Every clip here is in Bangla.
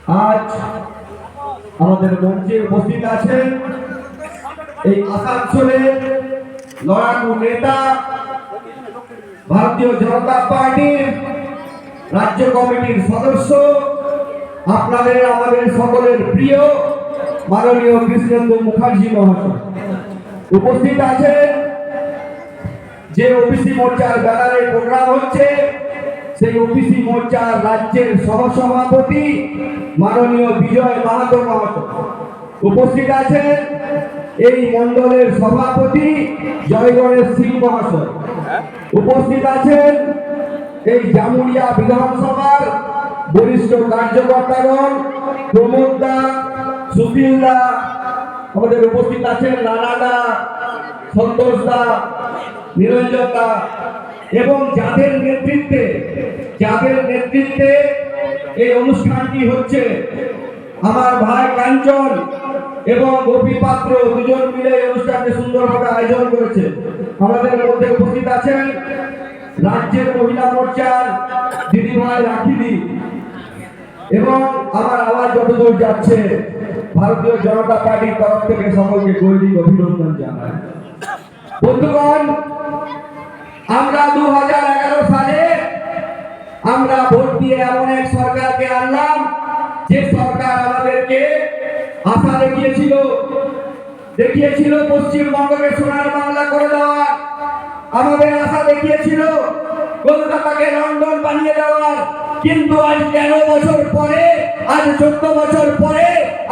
আজ আমাদের মঞ্চে উপস্থিত আছেন এই আসানসোলের লড়াকু নেতা, ভারতীয় জনতা পার্টির রাজ্য কমিটির সদস্য, আপনাদের আমাদের সকলের প্রিয় মাননীয় কৃষ্ণেন্দু মুখার্জি মহাশয়। উপস্থিত আছেন যে ওবিসি মোর্চার ব্যানারে প্রোগ্রাম হচ্ছে, সেই ওবিসি মোর্চার রাজ্যের সহসভাপতি মাননীয় বিজয় মাহাতো মহাশয়। উপস্থিত আছেন এই মণ্ডলের সভাপতি জয় গণেশ সিং মহাশয়। উপস্থিত আছেন এই জামুরিয়া বিধানসভার বরিষ্ঠ কার্যকর্তাগণ, প্রমোদ দা, সুশীল দা, আমাদের উপস্থিত আছেন রানা দা, সন্তোষ দা, নিরঞ্জন দা, এবং যাদের নেতৃত্বে এই অনুষ্ঠানটি হচ্ছে, আমার ভাই কাঞ্চন এবং গোপী পাত্র দুজন মিলে এই অনুষ্ঠানটি সুন্দরভাবে আয়োজন করেছে। আমাদের মধ্যে উপস্থিত আছেন রাজ্যের মহিলা মোর্চার দিদিভাই রাখিদি, এবং আমার আওয়াজ যতদূর যাচ্ছে ভারতীয় জনতা পার্টির তরফ থেকে সকলকে গৈরিক অভিনন্দন জানাই। বন্ধুগণ, আমরা 2011 সালে আমরা ভোট দিয়ে এমন এক সরকারকে আনলাম যে সরকার আমাদেরকে আশা দেখিয়েছিল পশ্চিমবঙ্গকে সোনার বাংলা করে দেওয়ার, আমাদের আশা দেখিয়েছিল কলকাতাকে লন্ডন বানিয়ে দেওয়ার। কিন্তু আজ 13 বছর পরে, আজ 14 বছর পরে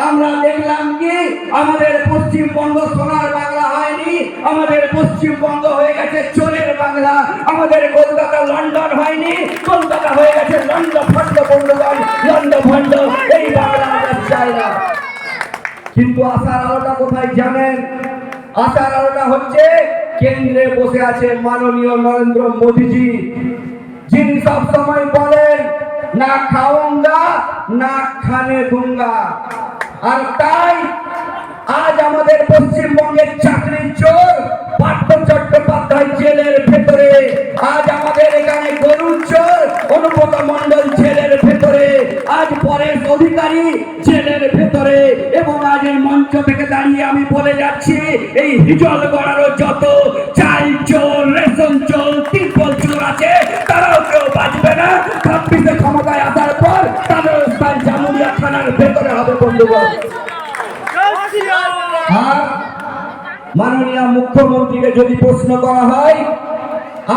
আমরা দেখলাম কি আমাদের পশ্চিমবঙ্গ সোনার বাংলা হয়নি, আমাদের পশ্চিমবঙ্গ হয়ে গেছে চোরের বাংলা। আমাদের কলকাতা লন্ডন হয়নি, কলকাতা হয়ে গেছে লন্ডন ভণ্ড বন্ধুগণ, লন্ডন ভণ্ড। এই বাংলা আমাদের চাই না। কিন্তু আশার আলোটা কোথায় জানেন? আশার আলোটা হচ্ছে কেন্দ্রে বসে আছে মাননীয় নরেন্দ্র মোদীজি, যিনি সব সময় বলেন না খাওয়াঙ্গা না খানে দুঙ্গা। আর তাই আজ আমাদের পশ্চিমবঙ্গের চাকরির চোর পার্থ চট্টোপাধ্যায় জেলের ভেতরে, আজ আমাদের এখানে গরুর চোর অনুব্রত মণ্ডল জেলের ভেতরে, আজ পরেশ অধিকারী জেলের ভেতরে। এবং আজ এই মঞ্চ থেকে দাঁড়িয়ে আমি বলে যাচ্ছি, এই হিজল গড়ারও যত চাল চোর, রেশন চোর, তিরপল চোর আছে, তারাও কেউ বাঁচবে না। 26-এ ক্ষমতায় আসার পর তাদের স্থান জামুরিয়া থানার ভেতরে হবে বন্ধুগণ। আর মাননীয় মুখ্যমন্ত্রীকে যদি প্রশ্ন করা হয়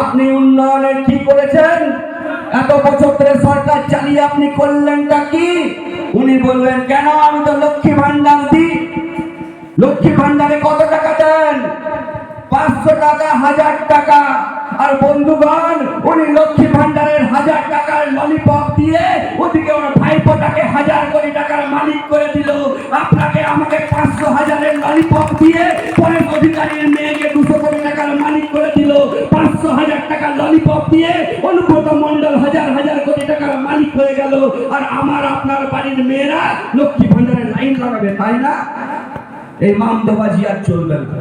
আপনি উন্নয়নের কি করেছেন, এত বছর ধরে সরকার চালিয়ে আপনি করলেনটা কি, উনি বলবেন কেন আমি তো লক্ষ্মী ভান্ডার দিই। লক্ষ্মী ভান্ডারে কত টাকা দেন? 500 টাকা, 1000 টাকা। আর বন্ধুগণ, উনি লক্ষ্মী ভান্ডারের 1000 টাকার ললিপপ দিয়ে ওদিকে ওর ভাইপোটাকে 1000 কোটি টাকার মালিক করে দিল। আপনাকে আমাকে 500,000-এর ললিপপ দিয়ে পরেশ অধিকারীর মেয়েকে 200 কোটি টাকার মালিক করে দিল। 500,000 টাকার ললিপপ দিয়ে অনুব্রত মণ্ডল 1000 কোটি টাকার মালিক হয়ে গেল। আর আমার আপনার বাড়ির মেয়েরা লক্ষ্মী ভান্ডারের লাইন লাগাবে, তাই না? এই মামদবাজি আর চলবে না,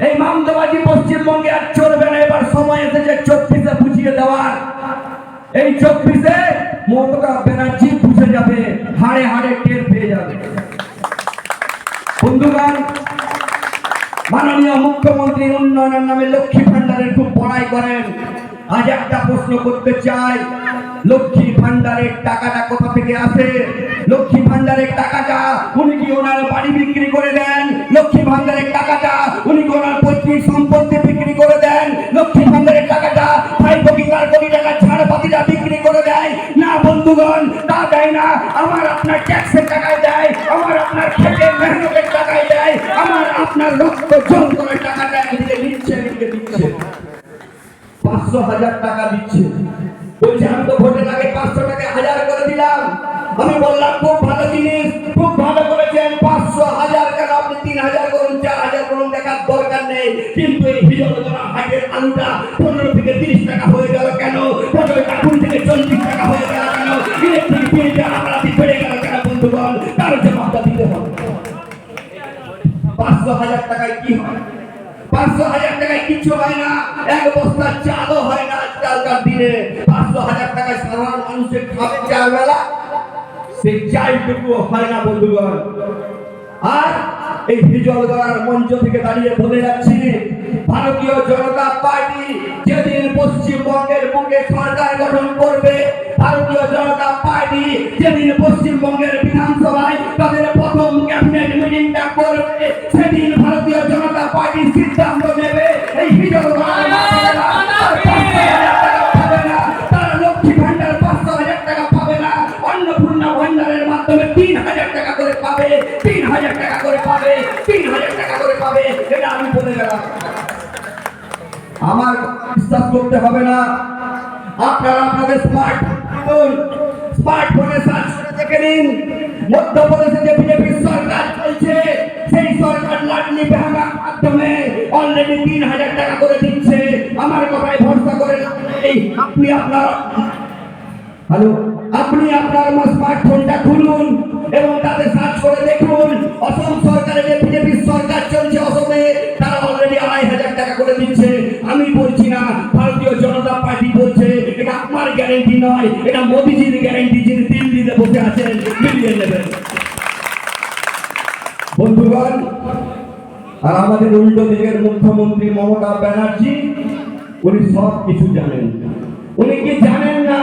এই মামদবাজি পশ্চিমবঙ্গে আর চলবে না। এবার সময় এসেছে 24-এ বুঝিয়ে দেওয়ার। এই 24-এ মমতা ব্যানার্জি বুঝে যাবে, হাড়ে হাড়ে টের পেয়ে যাবে। বন্ধুগণ, মাননীয় মুখ্যমন্ত্রী উন্নয়নের নামে লক্ষ্মী ভান্ডারের খুব বড়াই করেন। আজ একটা প্রশ্ন করতে চাই, লক্ষ্মী ভান্ডারের টাকাটা কোথা থেকে আসে? লক্ষ্মী ভান্ডারের টাকাটা উনি কি ওনার বাড়ি বিক্রি করে দেন? লক্ষ্মী ভান্ডারের টাকাটা উনি কি ওনার পৈতৃক সম্পত্তি বিক্রি করে দেন? লক্ষ্মী ভান্ডারের টাকাটা ভাই বগিকার কোটি টাকা ছাড়পাতিরা বিক্রি করে দেয় না বন্ধুগণ, তা দেয় না। আমার আপনার ট্যাক্সের টাকায় দেয়, আমার আপনার খেটের মেহনতের টাকায় দেয়, আমার আপনার রক্ত জল করে টাকা দেয়। এদিকে দিচ্ছে, এদিকে দিচ্ছে, 500,000 টাকা দিচ্ছে। বলছে আমি তো ভোটের আগে 500 টাকা 1000 করে দিলাম। আমি বললাম খুব ভালো জিনিস, খুব ভালো করেছেন। 500,000 কেন আপনি 3000 করুন, 4000 করুন, দেখার দরকার নেই। কিন্তু এই হিজলগড়া হাটের আলুটা 15 থেকে 30 টাকা হয়ে গেল কেন? পটল 20 থেকে 40 টাকা হয়ে গেল কেন? ইলেকট্রিক বিলটা রাতারাতি বেড়ে গেল কেন বন্ধুগণ? তার জবাবটা দিতে হবে। 500,000 টাকায় কি হয়? 500,000 টাকায় কিছু হয় না, এক বস্তা চালও হয় না আজকালকার দিনে। 500,000 টাকায় সাধারণ মানুষের খাবে চার বেলা? সেই চাইটুকুও হয় না বন্ধুগণ। আর এই হিজল গড়ার মঞ্চ থেকে দাঁড়িয়ে বলে যাচ্ছি, ভারতীয় জনতা পার্টি যেদিন পশ্চিমবঙ্গের বুকে সরকার গঠন করবে, ভারতীয় জনতা পার্টি যেদিন পশ্চিমবঙ্গের বিধানসভায় তাদের প্রথম ক্যাবিনেট মিটিংটা করবে, সেদিন ভারতীয় জনতা পার্টি সিদ্ধান্ত নেবে এই হিজল গড়ার লক্ষ্মী ভান্ডার 500,000 টাকা পাবে না, অন্নপূর্ণা ভান্ডারের মাধ্যমে 3,000 টাকা করে পাবে, 3,000 টাকা করে পাবে, 3,000 টাকা করে পাবে। এটা আমি বলে গেলাম। আমার বিশ্বাস করতে হবে না, আপনারা আপনাদের স্মার্টফোনে সার্চ করে দেখে নিন। মধ্যপ্রদেশে যে বিজেপি সরকার চলছে, সেই সরকার লাডলি বেহাঙ্গার মাধ্যমে অলরেডি 3,000 টাকা করে দিচ্ছে। আমার কথায় ভরসা করে আপনি আপনার স্মার্টফোনটা খুলুন এবং তাতে সার্চ করে দেখুন। অসম সরকারের যে বিজেপি সরকার চলছে অসমে, তারা অলরেডি 2,500 টাকা করে দিচ্ছে। আমি বলছি না, ভারতীয় জনতা পার্টি বলছে। এটা আমার গ্যারেন্টি নয়, এটা মোদিজির গ্যারেন্টি, যিনি দিল্লিতে বসে আছেন, মিলিয়ে নেবেন বন্ধুগণ। আর আমাদের উল্টো দিকের মুখ্যমন্ত্রী মমতা ব্যানার্জি, উনি সব কিছু জানেন। উনি কি জানেন না?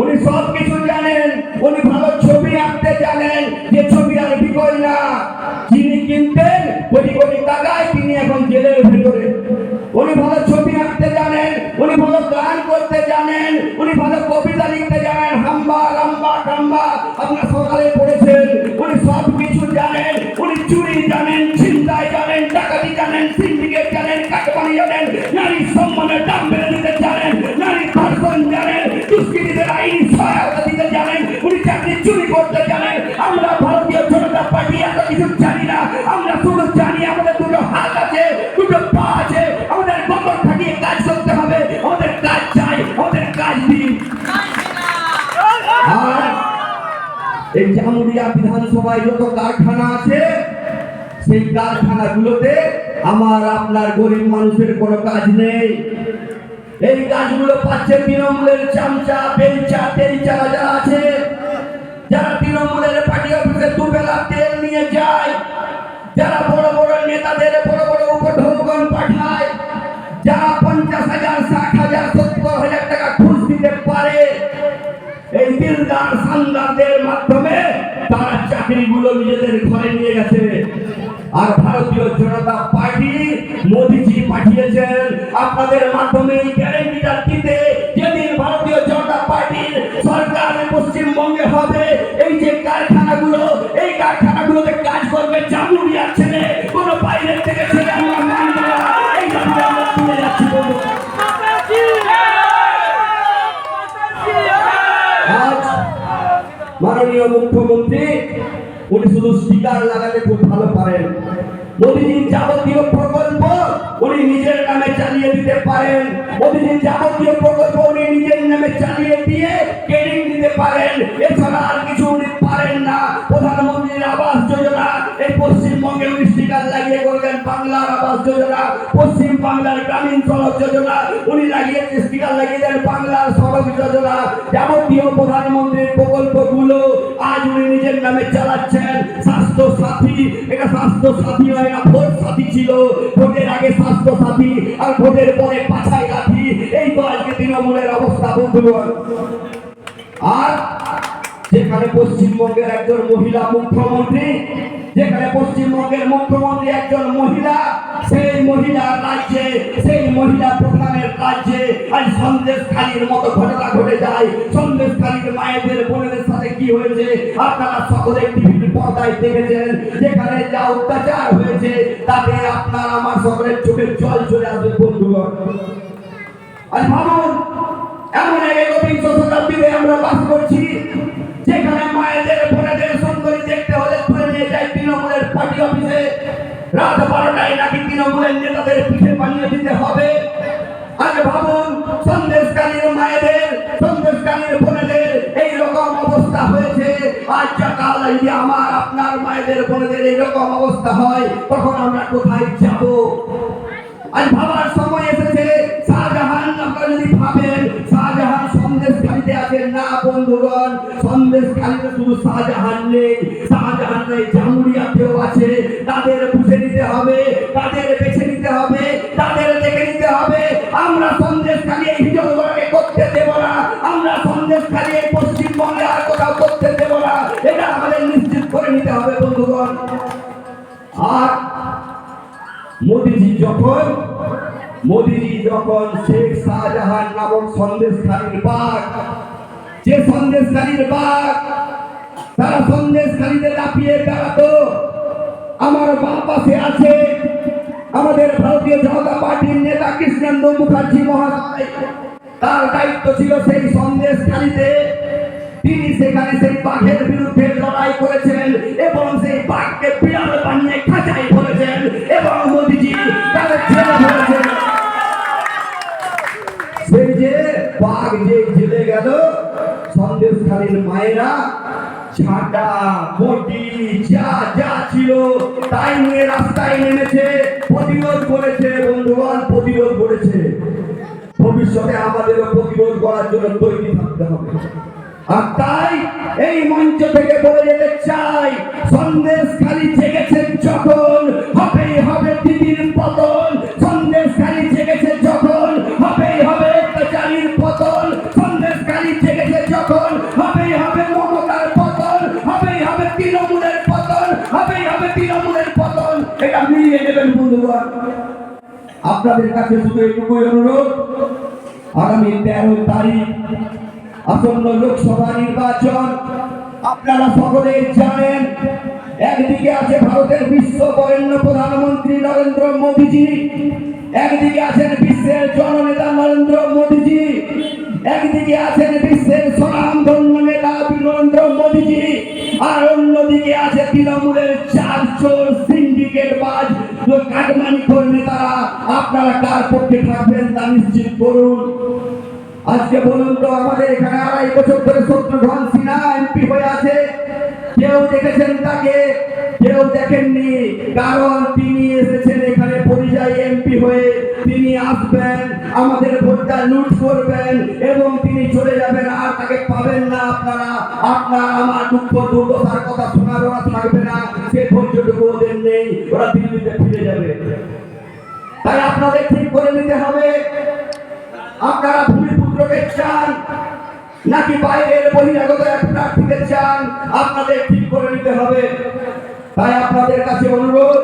উনি সব কিছু জানেন। উনি ভালো ছবি আঁকতে জানেন, যে ছবি আর বিকল না। যিনি কিনতেন কোটি কোটি টাকায়, তিনি এখন জেলের ভেতরে। উনি ভালো ছবি আঁকতে জানেন, উনি ভালো গান করতে জানেন, উনি ভালো কবিতা লিখতে জানেন। হাম্বা লম্বা টাম্বা আপনারা সকালে পড়েছেন। উনি সব কিছু জানেন। উনি চুরি জানেন, ছিনতাই জানেন, ডাকাতি জানেন, সিন্ডিকেট জানেন, কাটমানি জানেন, নারী সম্মানের দাম বেড়ে দিতে জানেন, নারী ধর্ষণ জানেন, দুষ্কৃতীদের আইনি সহায়তা দিতে জানেন, উনি চাকরি চুরি করতে জানেন। আমরা ভারতীয় জনতা পার্টি এত কিছু জানি না। আমরা শুধু জানি আমাদের দুটো হাত আছে, দুটো পা আছে, আমাদের কমর খাটিয়ে কাজ করতে হবে। আমাদের কাজ চাই, আমাদের কাজ দিন। আর এই জামুরিয়া বিধানসভায় যত কারখানা আছে, সেই কারখানাগুলোতে আমার আপনার গরিব মানুষের কোনো কাজ নেই। এই কাজগুলো পাচ্ছে তৃণমূলের চামচা, বেলচা, তেলচারা যারা আছে, যারা তৃণমূলের পার্টি অফিসে দুবেলা তেল নিয়ে যায়, যারা বড় বড় নেতাদের বড় বড় উপঢৌকন পাঠায়, যারা 50,000, 60,000, 70,000 টাকা ঘুষ দিতে পারে, এই দিলদার সান্দারদের মাধ্যমে তারা চাকরিগুলো নিজেদের ঘরে নিয়ে গেছে। আর ভারতীয় জনতা পার্টি মোদিজি পাঠিয়েছেন আপনাদের মাধ্যমে এই গ্যারেন্টিটা দিতে, যেদিন ভারতীয় জনতা পার্টির সরকার পশ্চিমবঙ্গে হবে, এই যে কারখানাগুলো, এই কারখানাগুলোতে কাজ করবে জামুরিয়ার ছেলে, কোনো বাইরের থেকে ছেলে আমরা মানব না। এই কথা আমরা তুলে যাচ্ছি বলবো। আজ মাননীয় মুখ্যমন্ত্রী, উনি শুধু স্টিকার লাগাতে খুব ভালো পারেন। মোদিজির যাবতীয় প্রকল্প উনি নিজের নামে চালিয়ে দিতে পারেন। মোদিজির যাবতীয় প্রকল্প উনি নিজের নামে চালিয়ে দিয়ে ক্রেডিট দিতে পারেন। এছাড়া আর কিছু উনি পারেন না। প্রধানমন্ত্রীর আবাস যোজনা, এই পশ্চিমবঙ্গে উনি স্টিকার লাগিয়ে করবেন বাংলার আবাস যোজনা, পশ্চিম বাংলার গ্রামীণ সড়ক যোজনা উনি লাগিয়ে স্টিকার লাগিয়ে দেন বাংলার সড়ক যোজনা। যাবতীয় প্রধানমন্ত্রীর প্রকল্পগুলো আজ উনি নিজের নামে চালাচ্ছেন। স্বাস্থ্য সাথী, এটা স্বাস্থ্য সাথী নয়, না ভোট সাথী ছিল। ভোটের আগে স্বাস্থ্য সাথী আর ভোটের পরে পাছাই লাঠি। এই তো আজকে তৃণমূলের অবস্থা বন্ধুগণ। আর যেখানে পশ্চিমবঙ্গের একজন মহিলা মুখ্যমন্ত্রী, যেখানে পশ্চিমবঙ্গের মুখ্যমন্ত্রী একজন মহিলা, সেই মহিলা রাজ্যে, সেই মহিলা প্রধানের রাজ্যে আজ সন্দেশখালীর মতো ঘটনা ঘটে যায়। সন্দেশখালীর মায়েদের বোনেদের সাথে কি হয়েছে আপনারা সকলে টিভির পর্দায় দেখেছেন। যেখানে যা অত্যাচার হয়েছে তাতে আপনার আমার সকলের চোখের জল চলে আসবে বন্ধুগণ। আর ভাবুন, এমন এক একবিংশ শতাব্দীতে আমরা বাস করছি, যেখানে মায়েদের বোনেদের সুন্দরী দেখতে হলে তুলে নিয়ে যায় তৃণমূলের পার্টি অফিসে। রাত 12টায় নাকি তৃণমূলের নেতাদের পিঠে বানিয়ে দিতে হবে। আগে ভাবুন, সন্দেশকারীর মায়েদের, সন্দেশকারীর বোনেদের এইরকম অবস্থা হয়েছে। আজ কাল যদি আমার আপনার মায়েদের বোনেদের এইরকম অবস্থা হয়, তখন আমরা কোথায় যাব? আজ ভাবার সময় এসেছে। শাহজাহান, আপনারা যদি ভাবেন শাহজাহান সন্দেশখালীতে আছেন, না বন্ধুগণ, সন্দেশ সন্দেশখালীতে শুধু শাহজাহান নেই, শাহজাহান নেই, জামুরিয়াতেও আছে। তাদের বুঝে নিতে হবে, তাদের বেছে নিতে হবে, তাদের দেখে নিতে হবে। আমরা সন্দেশখালী এই হিজলগুলোকে করতে দেব না, আমরা সন্দেশখালী এই পশ্চিমবঙ্গে আর কোথাও করতে দেব না, এটা আমাদের নিশ্চিত করে নিতে হবে বন্ধুগণ। আর মোদিজি যখন শেখ শাহজাহান নামক সন্দেশখালীর বাঘ, যে সন্দেশখালীর বাঘ তারা সন্দেশখালীতে লাফিয়ে বেড়াতো, আমার বাম পাশে আছে আমাদের ভারতীয় জনতা পার্টির নেতা কৃষ্ণেন্দু মুখার্জি মহাশয়। তার দায়িত্ব ছিল সেই সন্দেশখালীতে, তিনি সেখানে সেই বাঘের বিরুদ্ধে লড়াই করেছেন এবং সেই বাঘকে বিড়াল বানিয়ে খাঁচাই ধরেছেন এবং মোদিজি তাদের ছেলে ধরেছেন। সেই যে বাঘ যে জেলে গেল, সন্দেশখালীর মায়েরা ঝাঁটা বটি যা যা ছিল তাই নিয়ে রাস্তায় নেমেছে, প্রতিরোধ করেছে বন্ধুগণ, প্রতিরোধ করেছে। ভবিষ্যতে আমাদেরও প্রতিরোধ করার জন্য তৈরি থাকতে হবে। আর তাই এই মঞ্চ থেকে বলে যেতে চাই, সন্দেশখালী জেগেছে যখন, হবেই হবে দিদির পতন। সন্দেশখালী জেগেছে যখন, হবেই হবে অত্যাচারীর পতন। সন্দেশখালী জেগেছে যখন, হবেই হবে মমতার পতন, হবেই হবে তৃণমূলের পতন, হবেই হবে তৃণমূলের পতন। এটা মিলিয়ে নেবেন বন্ধুগণ। আপনাদের কাছে শুধু এইটুকুই অনুরোধ, আগামী 13 তারিখ আসন্ন লোকসভা নির্বাচন, আপনারা সকলেই জানেন। একদিকে আছে ভারতের বিশ্ব বরেণ্য প্রধানমন্ত্রী নরেন্দ্র মোদীজি, একদিকে আছেন বিশ্বের জননেতা নরেন্দ্র মোদীজি, একদিকে আছেন বিশ্বের স্বনামধন্য নেতা নরেন্দ্র মোদীজি, আর অন্যদিকে আছে তৃণমূলের চার চোর সিন্ডিকেট বাজ কাটমানি নেতারা। আপনারা কার পক্ষে থাকবেন তা নিশ্চিত করুন। আজকে বলুন তো, আমাদের এখানে 2.5 বছর ধরে শত্রুঘ্ন সিনহা এমপি হয়ে আছে, কেউ দেখেছেন তাকে? কেউ দেখেননি, কারণ তিনি এসেছেন এখানে পরিযায়ী এমপি হয়ে। তিনি আসবেন, আমাদের ভোটটা লুট করবেন এবং তিনি চলে যাবেন, আর তাকে পাবেন না আপনারা। আপনার আমার দুঃখ দুর্দশার কথা শোনার ওরা থাকবে না, সে ধৈর্যটুকু ওদের নেই, ওরা দিল্লিতে ফিরে যাবে। তাই আপনাদের ঠিক করে নিতে হবে, আপনারা ভূমিপুত্রকে চান নাকি বাইরের বহিরাগত এক প্রার্থীকে চান, আপনাদের ঠিক করে নিতে হবে। তাই আপনাদের কাছে অনুরোধ,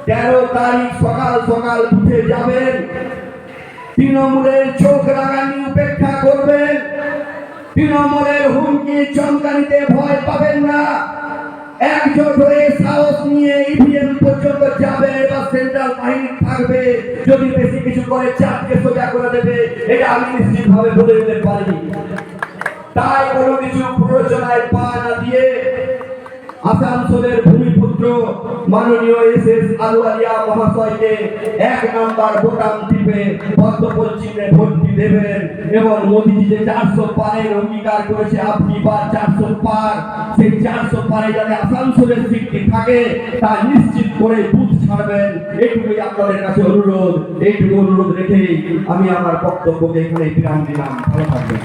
13 তারিখ সকাল সকাল উঠে যাবেন, তৃণমূলের চোখ রাঙানি উপেক্ষা করবেন, তৃণমূলের হুমকি চমকানিতে ভয় পাবেন না। একজোট হয়ে সাহস নিয়ে ইভিএম পর্যন্ত যাবে বা সেন্ট্রাল বাহিনী থাকবে, যদি বেশি কিছু করে চাপকে সোজা করে দেবে, এটা আমি নিশ্চিতভাবে বলে দিতে পারি। তাই কোনো কিছু প্ররোচনায় পা না দিয়ে আসানসোলের ভূমিপুত্র মাননীয় এস আলুওয়ালিয়া মহাশয়কে 1 নম্বর বোতাম টিপে পদ্মফুল চিহ্নে ভোটটি দেবেন এবং মোদিজি যে 400 পারের অঙ্গীকার করেছে, আপনি বা 400 পার, সেই 400 পারে যাতে আসানসোলের সিটটি থাকে তা নিশ্চিত করে বুথ ছাড়বেন। এইটুকুই আপনাদের কাছে অনুরোধ। এইটুকু অনুরোধ রেখেই আমি আমার বক্তব্যকে এখানে বিরাম দিলাম। ভালো থাকবেন।